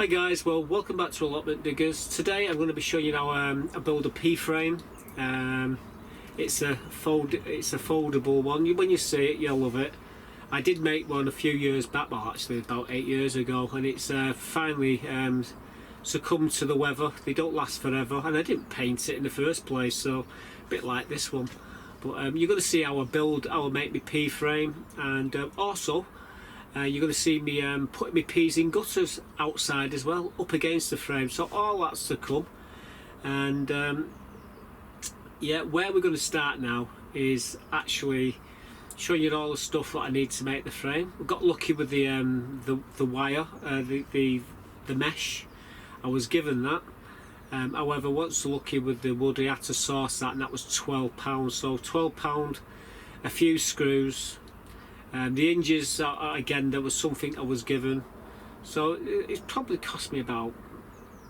Hi guys, well welcome back to Allotment Diggers. Today I'm going to be showing you how I build a P-frame. It's a foldable one. When you see it you'll love it. I did make one a few years back, well actually about 8 years ago, and it's finally succumbed to the weather. They don't last forever, and I didn't paint it in the first place, so a bit like this one. But you're going to see how I make my P-frame, and also you're going to see me putting my peas in gutters outside as well, up against the frame. So all that's to come. And yeah, where we're going to start now is actually showing you all the stuff that I need to make the frame. We got lucky with the wire, the mesh. I was given that. However, once lucky with the wood, I had to source that, and that was £12. So £12, a few screws. The hinges, again, there was something I was given, so it probably cost me about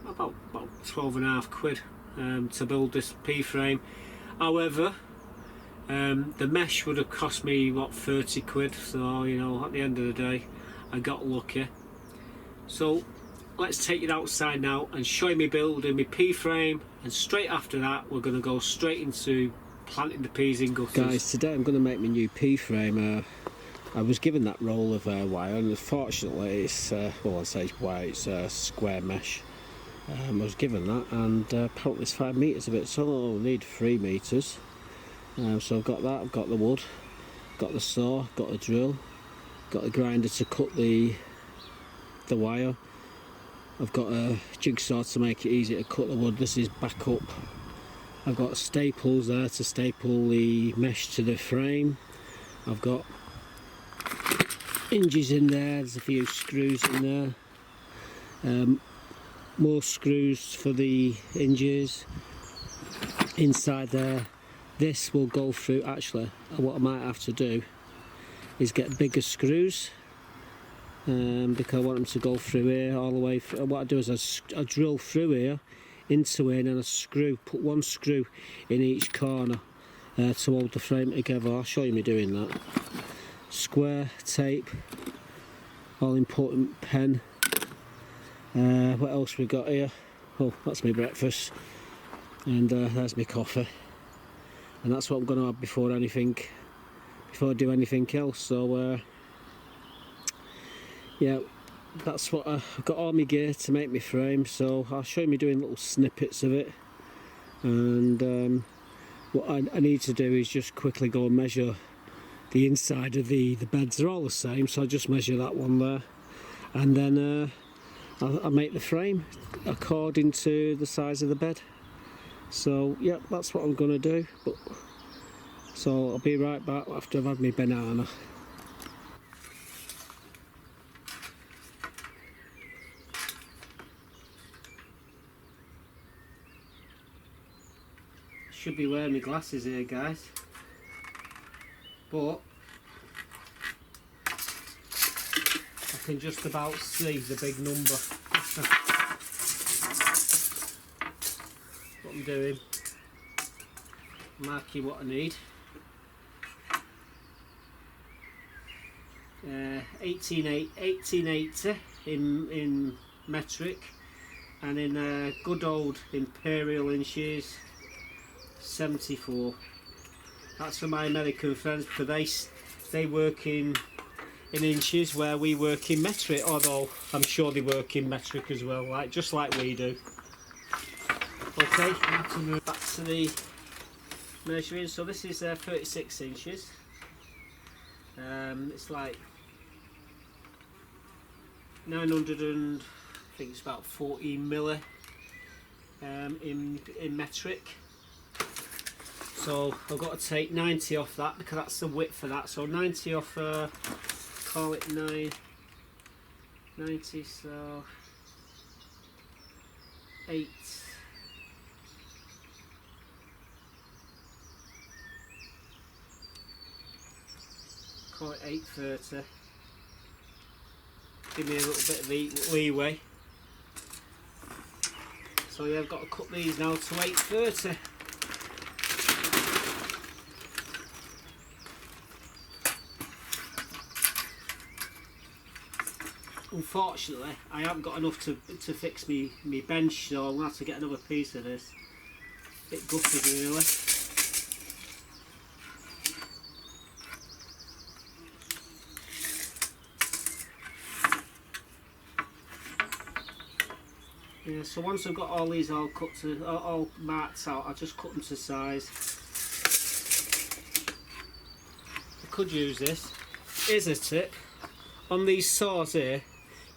12.5 quid to build this P-frame. However, the mesh would have cost me what, 30 quid. So you know, at the end of the day, I got lucky. So let's take it outside now and show you me building my P-frame, and straight after that we're going to go straight into planting the peas in gutters. Guys, today I'm going to make my new P-frame. I was given that roll of wire, and unfortunately it's, well, I say wire, it's square mesh. I was given that, and apparently it's 5 metres of it, so I'll need 3 metres. So I've got that, I've got the wood, got the saw, got the drill, got the grinder to cut the wire. I've got a jigsaw to make it easy to cut the wood. This is back up. I've got staples there to staple the mesh to the frame. I've got hinges in there, there's a few screws in there, more screws for the hinges inside there. This will go through. Actually, what I might have to do is get bigger screws, because I want them to go through here all the way through. What I do is I drill through here into here, and then I put one screw in each corner to hold the frame together. I'll show you me doing that. Square tape, all important pen. What else we got here? Oh, that's my breakfast, and there's my coffee, and that's what I'm going to have before I do anything else. So yeah, that's what I've got, all my gear to make my frame. So I'll show you me doing little snippets of it, and what I need to do is just quickly go and measure the inside of the beds. Are all the same, so I'll just measure that one there, and then I'll make the frame according to the size of the bed. So yeah, that's what I'm going to do. So I'll be right back after I've had my banana. Should be wearing my glasses here, guys, but I can just about see the big number. What I'm doing, marking what I need. 1880 in metric, and in good old imperial inches, 74. That's for my American friends, because they work in inches, where we work in metric, although I'm sure they work in metric as well, just like we do. Okay, now to move back to the measuring. So this is 36 inches. It's like 900 and I think it's about 14 milli in metric. So I've got to take 90 off that, because that's the width for that. So 90 off, call it 90, so 8. Call it 830. Give me a little bit of leeway. So yeah, I've got to cut these now to 830. unfortunately I haven't got enough to fix me bench, so I'm going to have to get another piece of this. Bit gutted really. Yeah, so once I've got all these all cut to all marked out, I'll just cut them to size. I could use this. Here's a tip. On these saws here,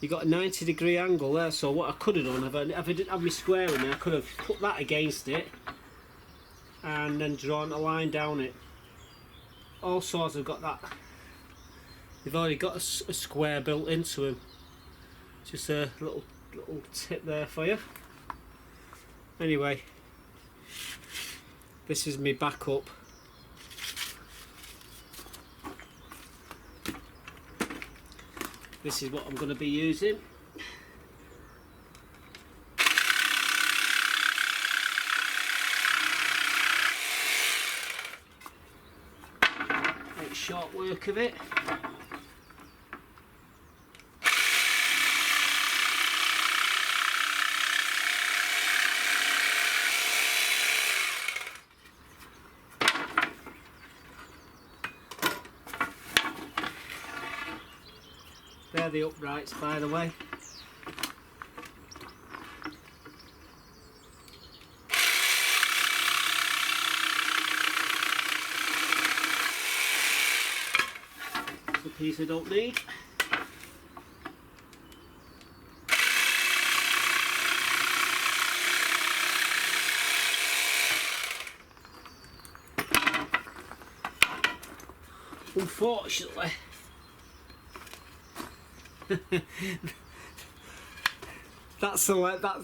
you got a 90-degree angle there, so what I could have done, if I didn't have my square in there, I could have put that against it and then drawn a line down it. All saws have got that. They've already got a square built into them. Just a little tip there for you. Anyway, this is my backup. This is what I'm going to be using. Make short work of it. They're the uprights, by the way. It's a piece I don't need. Unfortunately,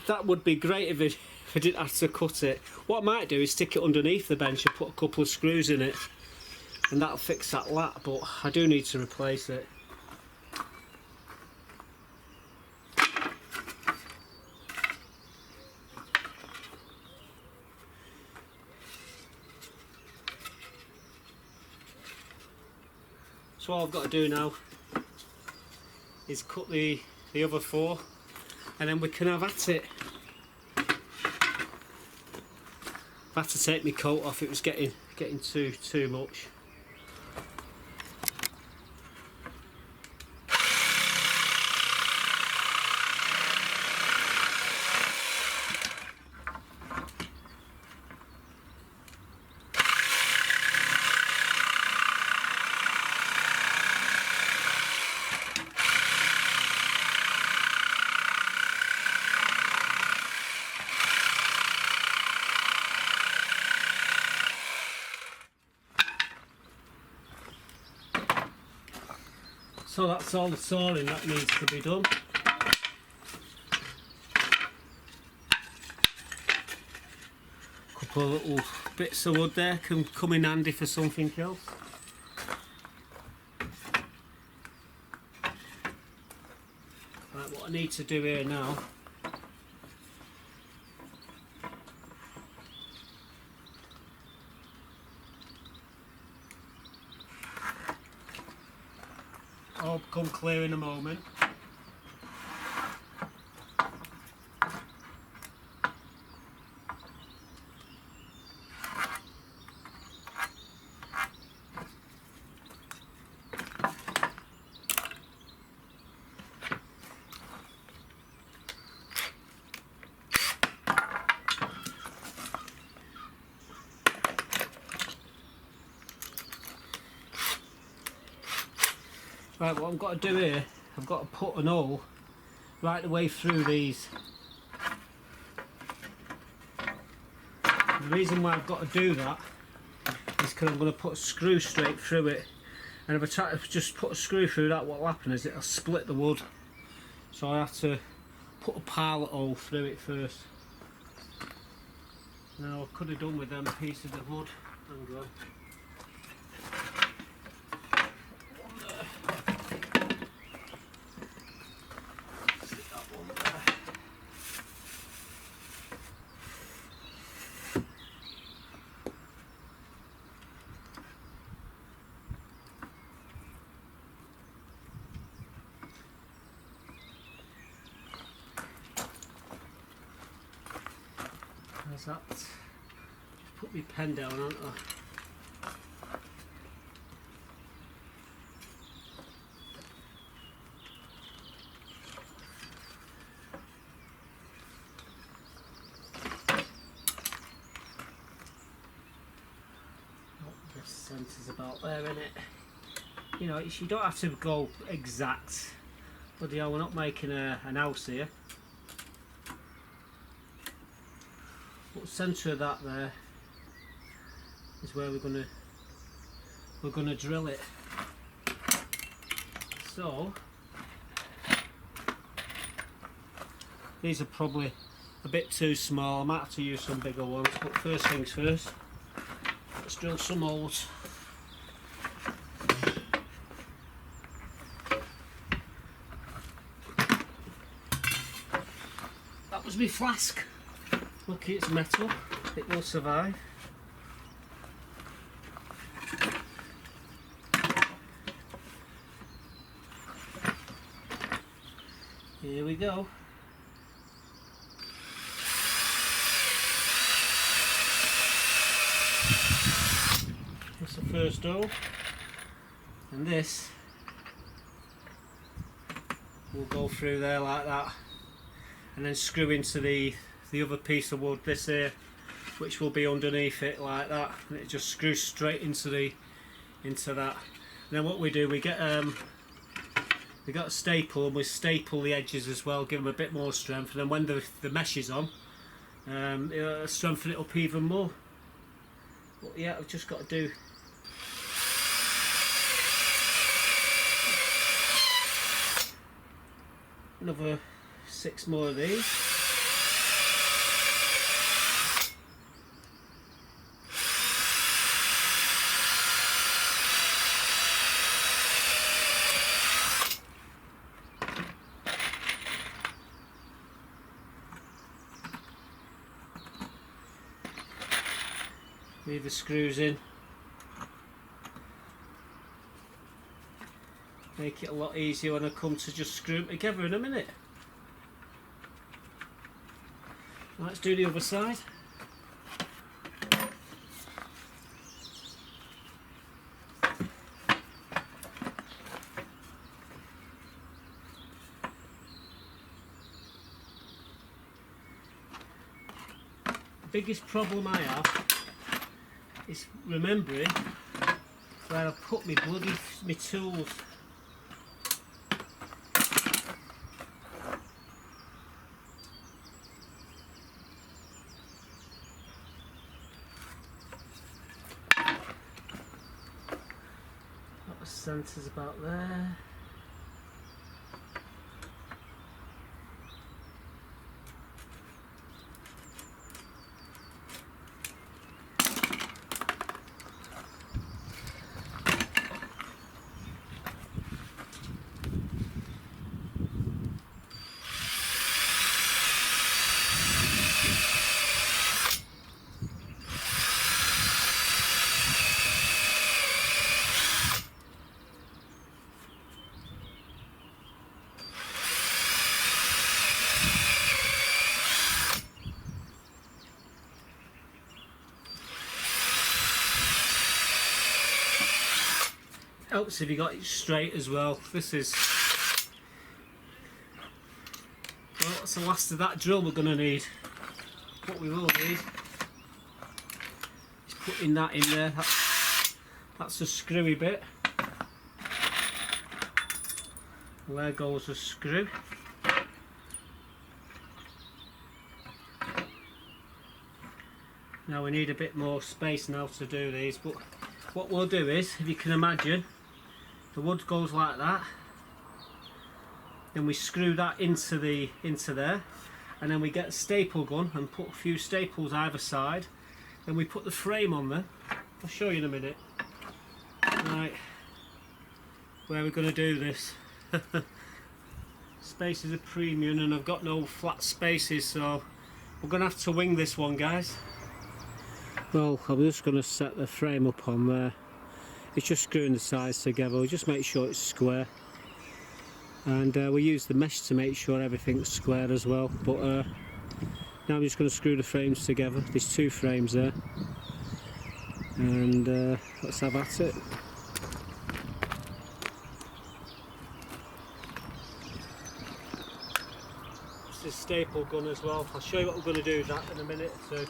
that would be great if I didn't have to cut it. What I might do is stick it underneath the bench and put a couple of screws in it, and that'll fix that lat, but I do need to replace it. So all I've got to do now is cut the other four, and then we can have at it. I had to take my coat off, it was getting too much. So that's all the sawing that needs to be done. Couple of little bits of wood there can come in handy for something else. Right, what I need to do here now, I'll become clear in a moment. Right, what I've got to do here, I've got to put an hole right the way through these. The reason why I've got to do that is because I'm going to put a screw straight through it, and if I try to just put a screw through that, what will happen is it'll split the wood. So I have to put a pilot hole through it first. Now I could have done with them pieces of wood. Hang on. How's that? Just put my pen down, aren't I? The centre's about there, isn't it? You know, you don't have to go exact. Bloody hell, we're not making an house here. But the centre of that there is where we're gonna drill it. So these are probably a bit too small. I might have to use some bigger ones, but first things first, let's drill some holes. That was my flask. Lucky it's metal, it will survive. Here we go. That's the first hole, and this will go through there like that, and then screw into the other piece of wood, this here, which will be underneath it like that, and it just screws straight into that. And then what we do, we get a staple, and we staple the edges as well, give them a bit more strength, and then when the mesh is on, it'll strengthen it up even more. But yeah, I've just got to do another 6 more of these. Leave the screws in. Make it a lot easier when I come to just screw them together in a minute. Let's do the other side. The biggest problem I have is remembering where I put my tools. The centre's about there. Helps if you got it straight as well. This is, well, that's the last of that drill we're going to need. What we will need is putting that in there. That's the screwy bit. Well, there goes the screw. Now we need a bit more space now to do these, but what we'll do is, if you can imagine, the wood goes like that, then we screw that into there, and then we get a staple gun and put a few staples either side, then we put the frame on there. I'll show you in a minute. Right, where we're going to do this. Space is a premium and I've got no flat spaces, so we're going to have to wing this one, guys. Well, I'm just going to set the frame up on there. It's just screwing the sides together. We'll just make sure it's square, and we use the mesh to make sure everything's square as well. But Now I'm just going to screw the frames together. There's two frames there, and let's have at it. This is staple gun as well. I'll show you what we're going to do with that in a minute or two.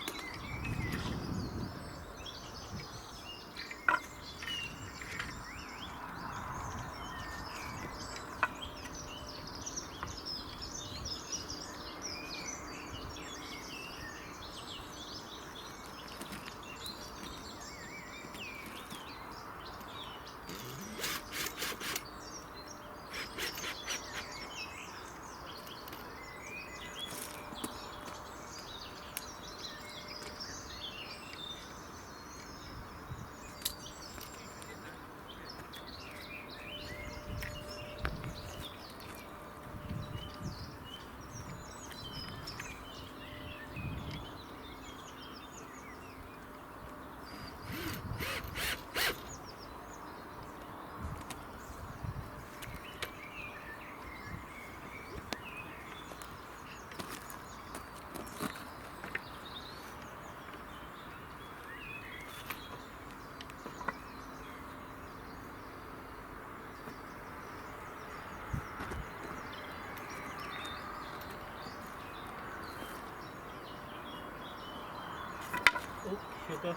Oh, sugar.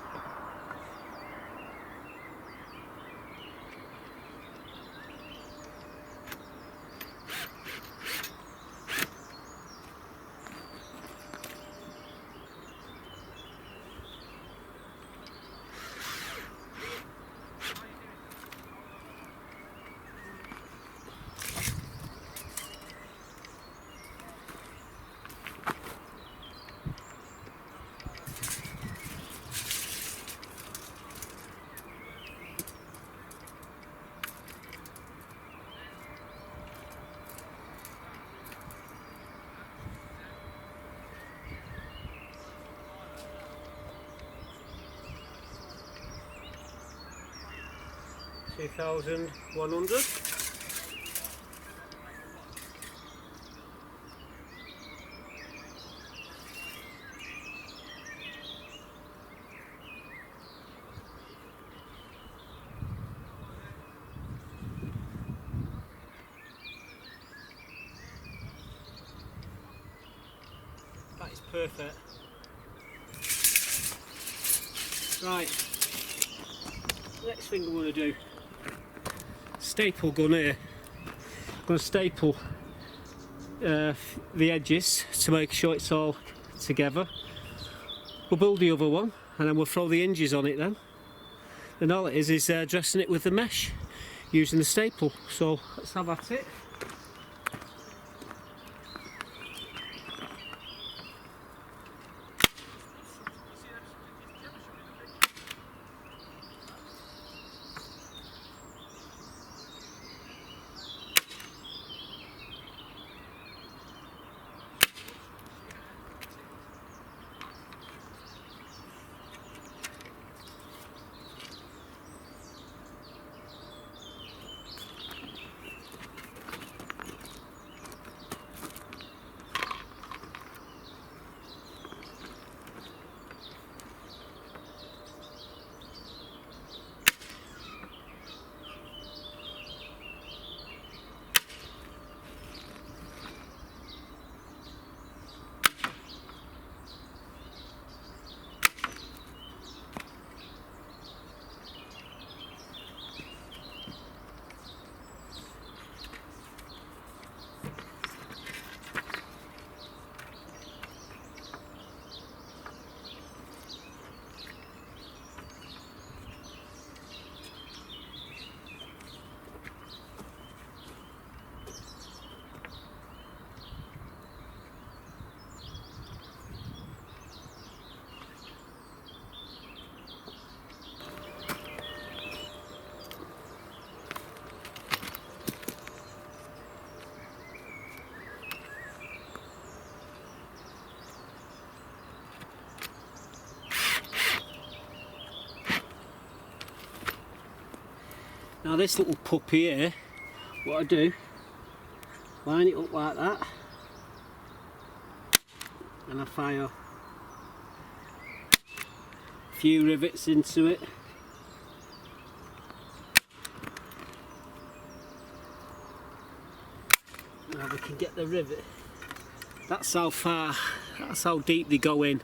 $2,100. That is perfect. Right, next thing I'm going to do, staple gun here. I'm going to staple the edges to make sure it's all together. We'll build the other one and then we'll throw the hinges on it then. And all it is dressing it with the mesh using the staple. So let's have at it. Now this little puppy here, what I do, line it up like that, and I fire a few rivets into it. Now we can get the rivet. That's how deep they go in.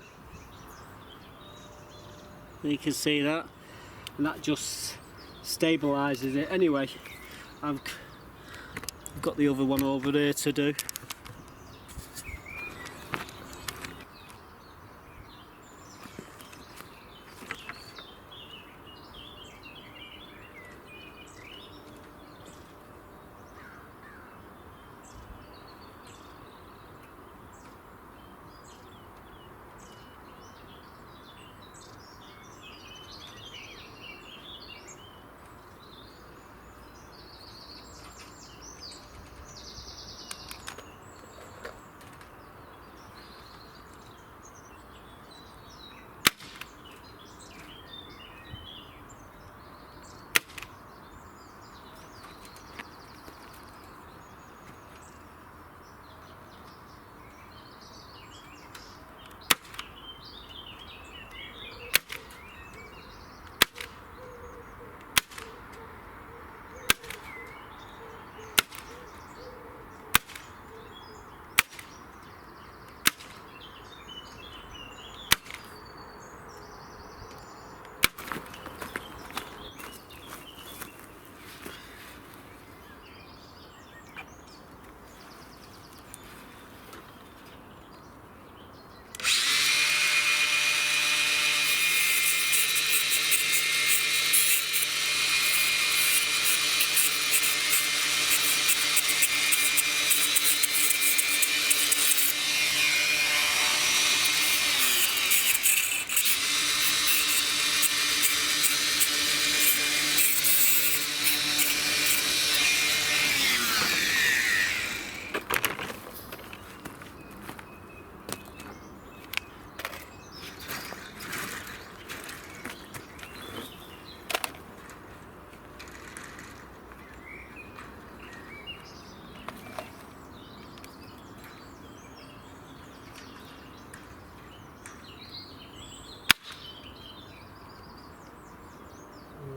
You can see that, and that just stabilises it. Anyway, I've got the other one over there to do.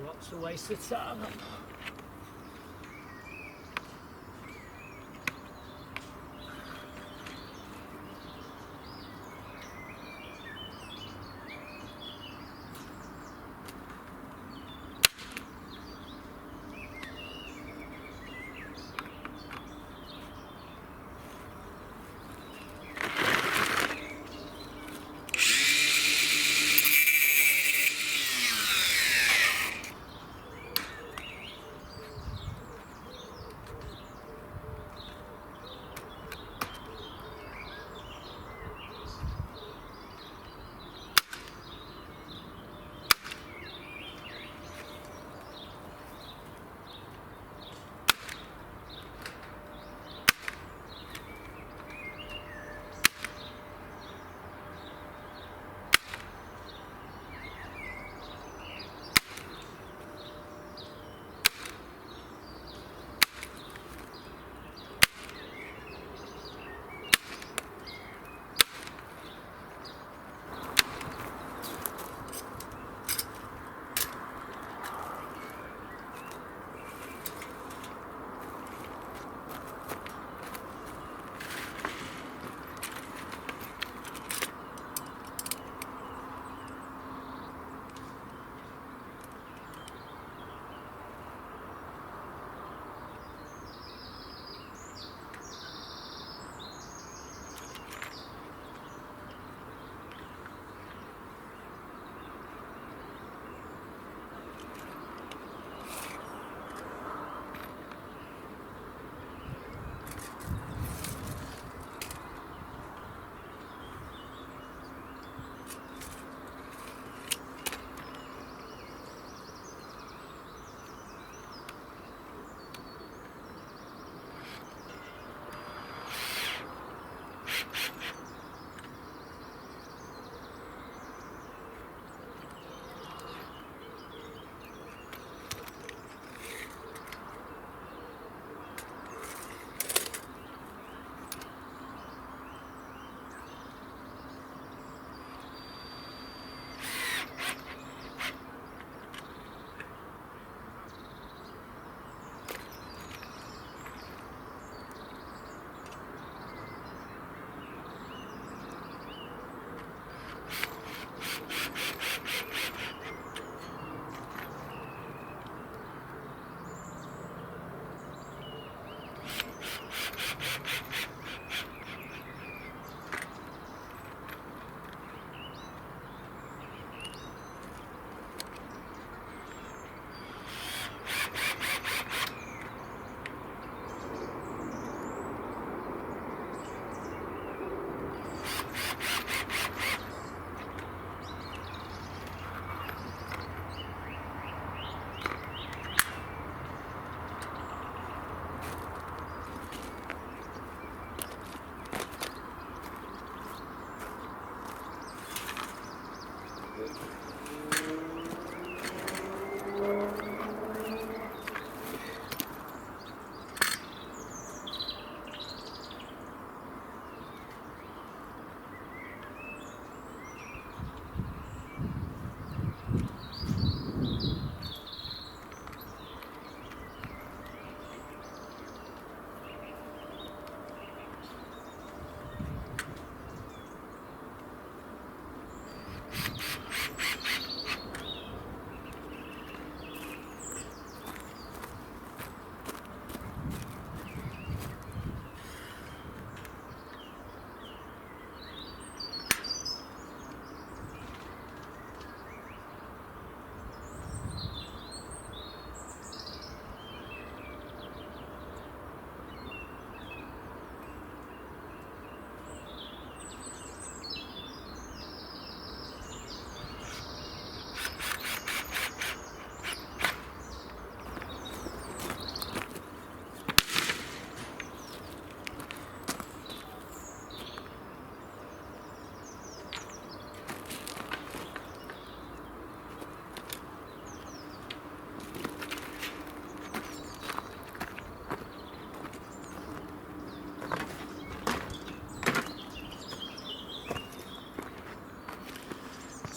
What's a waste of time?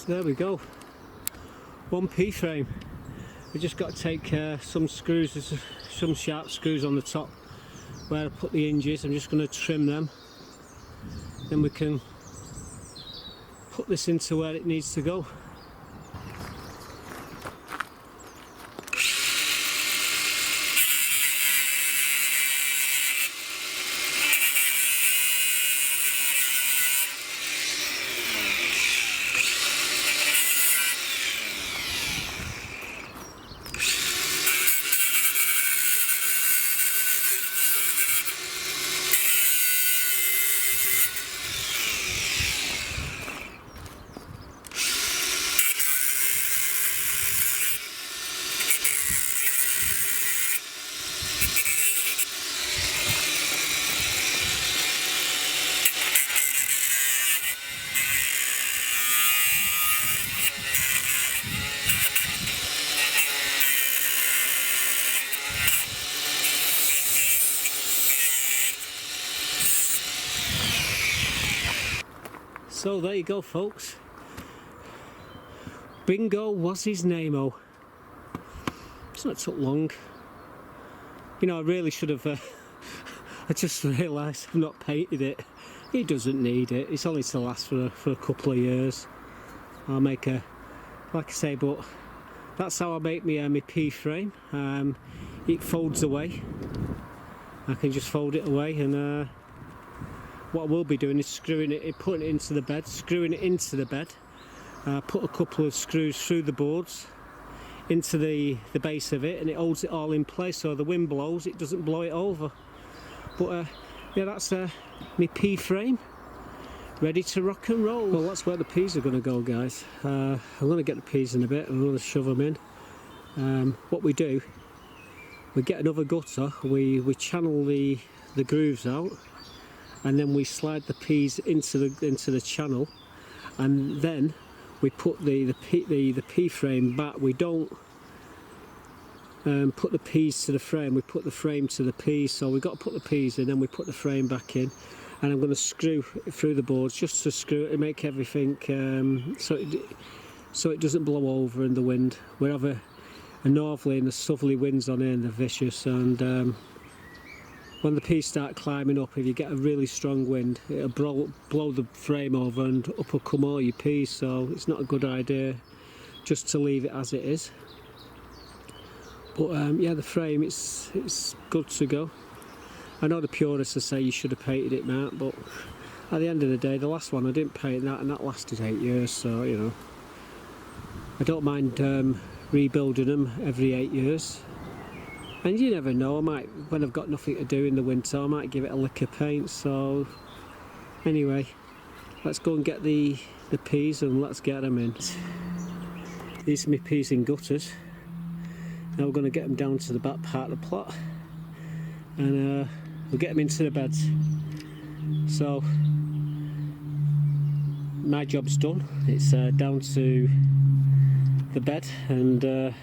there we go. One pea frame. We just got to take some screws, there's some sharp screws on the top where I put the hinges. I'm just going to trim them, then we can put this into where it needs to go. So there you go, folks. Bingo was his name-o. It's not took long. You know, I really should have I just realised I've not painted it. It doesn't need it. It's only to last for a couple of years. I'll make a, like I say, but that's how I make my pea frame. It folds away. I can just fold it away, and what I will be doing is screwing it, putting it into the bed, screwing it into the bed. Put a couple of screws through the boards into the base of it, and it holds it all in place, so the wind blows, it doesn't blow it over. But yeah, that's my pea frame, ready to rock and roll. Well, that's where the peas are going to go, guys. I'm going to get the peas in a bit, I'm going to shove them in. What we do, we get another gutter, we channel the grooves out, and then we slide the peas into the channel, and then we put the pea frame back. We don't put the peas to the frame, we put the frame to the peas. So we've got to put the peas in, then we put the frame back in, and I'm going to screw through the boards just to screw it and make everything so it doesn't blow over in the wind. We have a northerly and a southerly winds on here, and they're vicious, and when the peas start climbing up, if you get a really strong wind, it'll blow the frame over and up will come all your peas, so it's not a good idea just to leave it as it is. But yeah, the frame, it's good to go. I know the purists will say you should have painted it, Matt, but at the end of the day, the last one I didn't paint that, and that lasted 8 years, so you know, I don't mind rebuilding them every 8 years. And you never know, I might, when I've got nothing to do in the winter, I might give it a lick of paint. So anyway, let's go and get the peas and let's get them in. These are my peas in gutters. Now we're going to get them down to the back part of the plot, and we'll get them into the beds. So my job's done. It's down to the bed, and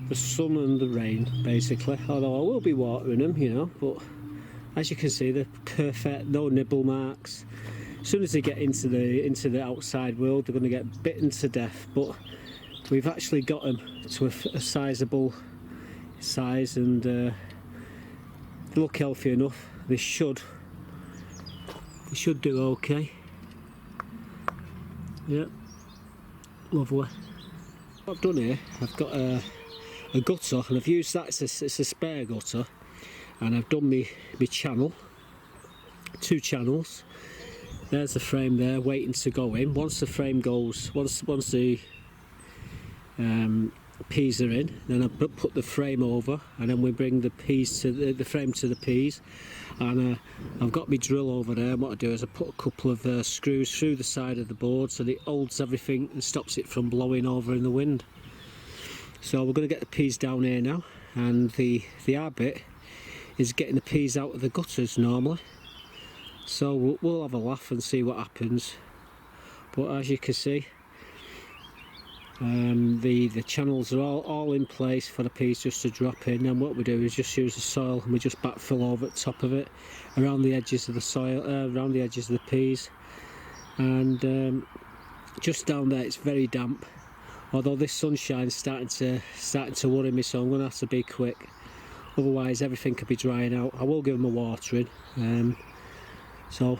the sun and the rain, basically. Although I will be watering them, you know, but as you can see, they're perfect, no nibble marks. As soon as they get into the outside world, they're going to get bitten to death. But we've actually got them to a sizable size, and they look healthy enough. They should do okay. Yeah, lovely. What I've done here, I've got a gutter, and I've used that, it's a spare gutter, and I've done my channel, 2 channels. There's the frame there waiting to go in. Once the frame goes, once the peas are in, then I put the frame over, and then we bring the peas to the frame to the peas, and I've got my drill over there, and what I do is I put a couple of screws through the side of the board so that it holds everything and stops it from blowing over in the wind. So we're going to get the peas down here now, and the hard bit is getting the peas out of the gutters normally. So we'll have a laugh and see what happens. But as you can see, the channels are all in place for the peas just to drop in, and what we do is just use the soil, and we just backfill over the top of it, around the edges of the soil, around the edges of the peas, and just down there it's very damp, although this sunshine's starting to worry me, so I'm going to have to be quick, otherwise everything could be drying out. I will give them a watering, so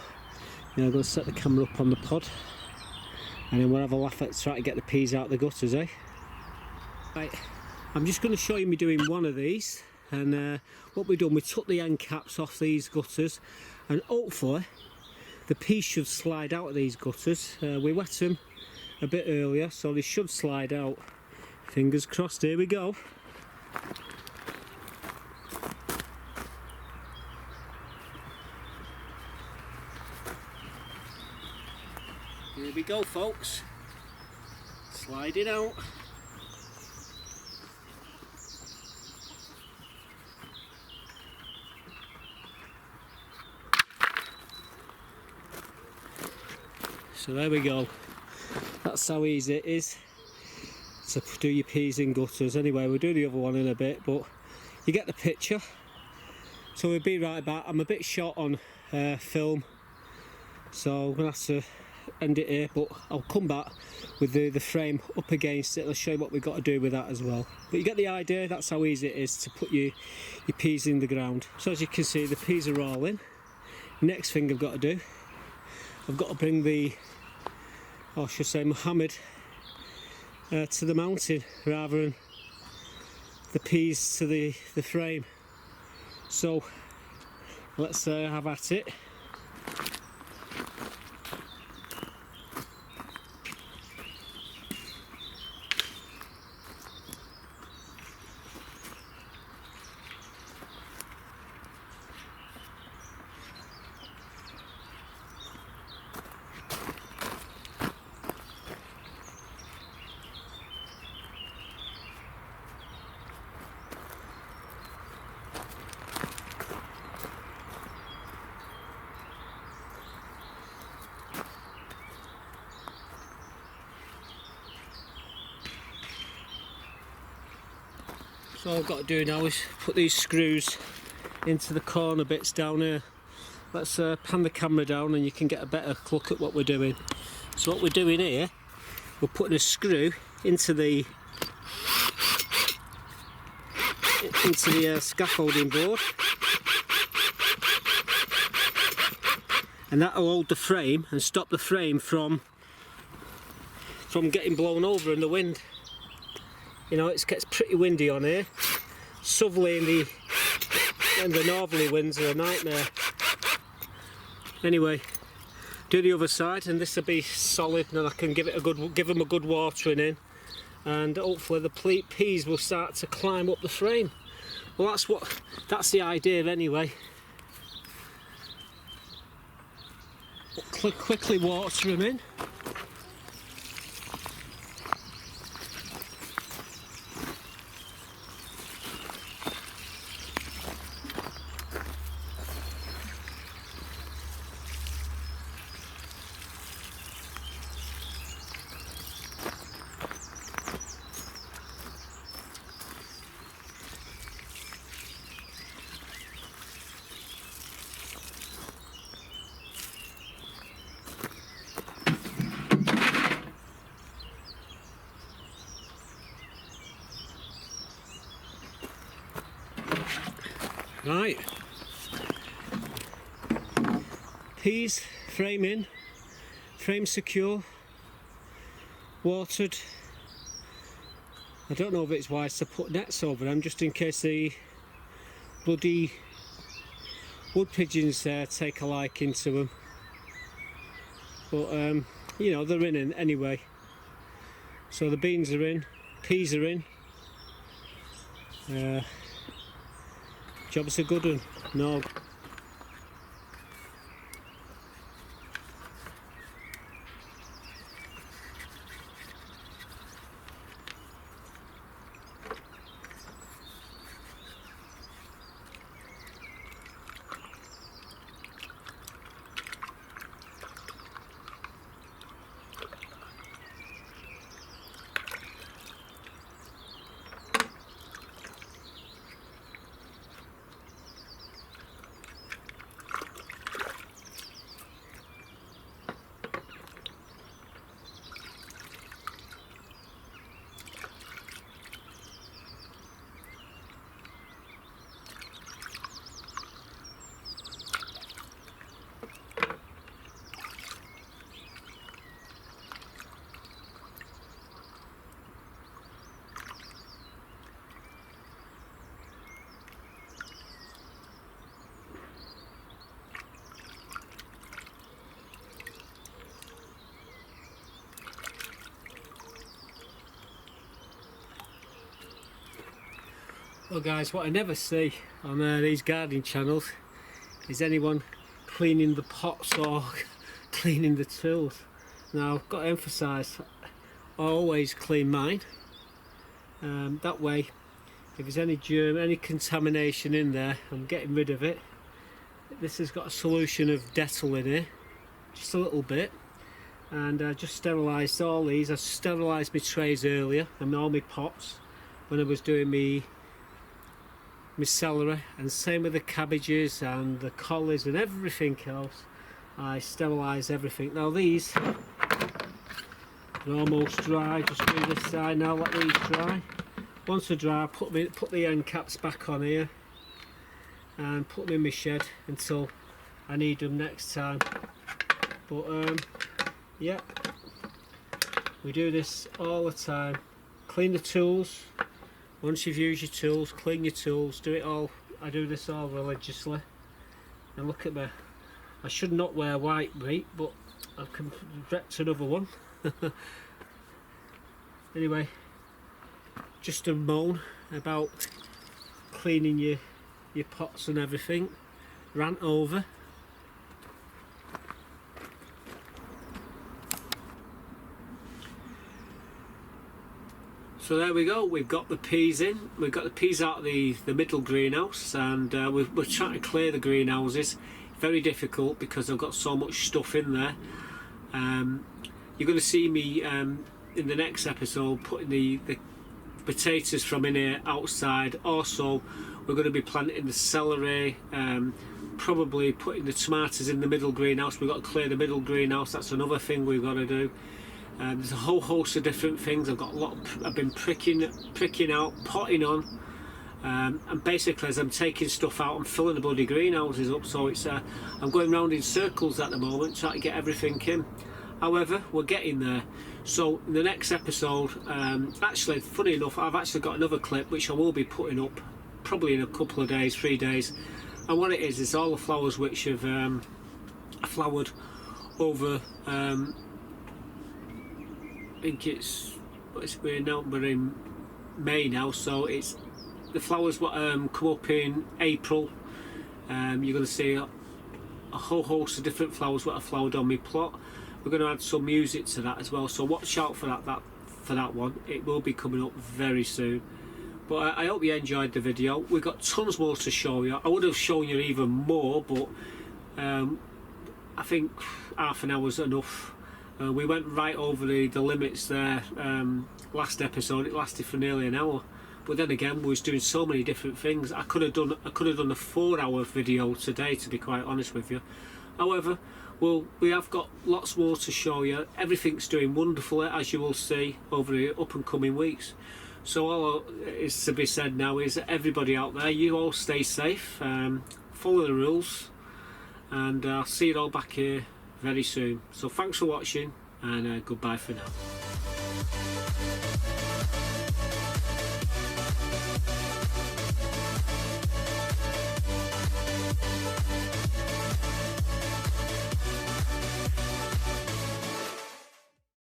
I'm going to set the camera up on the pod and then we'll have a laugh at trying to get the peas out of the gutters, eh? Right, I'm just going to show you me doing one of these, and what we've done, we took the end caps off these gutters, and hopefully the peas should slide out of these gutters. We wet them a bit earlier, so they should slide out. Fingers crossed. Here we go. Here we go, folks. Slide it out. So there we go. That's how easy it is to do your peas in gutters. Anyway, we'll do the other one in a bit, but you get the picture. So we'll be right back. I'm a bit short on film, so I'm going to have to end it here, but I'll come back with the frame up against it. I'll show you what we've got to do with that as well. But you get the idea. That's how easy it is to put your peas in the ground. So as you can see, the peas are all in. Next thing I've got to do, I've got to bring the, or I should say Mohammed, to the mountain rather than the peas to the frame. So let's have at it. So all I've got to do now is put these screws into the corner bits down here. Let's pan the camera down and you can get a better look at what we're doing. So what we're doing here, we're putting a screw into the scaffolding board, and that'll hold the frame and stop the frame from getting blown over in the wind. You know, it gets pretty windy on here. Southerly and the northerly winds are a nightmare. Anyway, do the other side, and this will be solid, and I can give them a good watering in, and hopefully the peas will start to climb up the frame. Well, that's the idea anyway. Quickly water them in. Right, peas, frame in, frame secure, watered. I don't know if it's wise to put nets over them just in case the bloody wood pigeons take a liking to them. But you know, they're in anyway. So the beans are in, peas are in. Job's a good one. No. Well guys, what I never see on these gardening channels is anyone cleaning the pots or cleaning the tools. Now I've got to emphasise, I always clean mine. That way, if there's any germ, any contamination in there, I'm getting rid of it. This has got a solution of Dettol in here, just a little bit. And I just sterilised all these. I sterilised my trays earlier and all my pots when I was doing my celery, and same with the cabbages and the collies and everything else. I sterilise everything. Now these are almost dry. Just do this side now, let these dry. Once they're dry, put the end caps back on here and put them in my shed until I need them next time. But yeah, we do this all the time. Clean the tools. Once you've used your tools, clean your tools, do it all. I do this all religiously. And look at me. I should not wear white meat, but I've wrecked another one. Anyway, just a moan about cleaning your pots and everything. Rant over. So there we go, we've got the peas in. We've got the peas out of the middle greenhouse, and we're trying to clear the greenhouses. Very difficult because I've got so much stuff in there. You're going to see me in the next episode putting the potatoes from in here outside. Also, we're going to be planting the celery, probably putting the tomatoes in the middle greenhouse. We've got to clear the middle greenhouse, that's another thing we've got to do. There's a whole host of different things. I've got a lot. I've been pricking out, potting on, and basically as I'm taking stuff out, I'm filling the bloody greenhouses up. So it's I'm going round in circles at the moment, trying to get everything in. However, we're getting there. So in the next episode, actually, funny enough, I've actually got another clip which I will be putting up probably in a couple of days, 3 days. And what it is all the flowers which have flowered over. I think we're now, we're in May now, so it's the flowers what come up in April. You're going to see a whole host of different flowers what are flowered on my plot. We're going to add some music to that as well, so watch out for that one. It will be coming up very soon. But I hope you enjoyed the video. We've got tons more to show you. I would have shown you even more, but I think half an hour's enough. We went right over the limits there last episode. It lasted for nearly an hour, but then again we was doing so many different things. I could have done a 4-hour video today, to be quite honest with you. However, we have got lots more to show you. Everything's doing wonderfully, as you will see over the up and coming weeks. So all is to be said now is that everybody out there, you all stay safe, follow the rules, and I'll see you all back here very soon. So thanks for watching, and goodbye for now.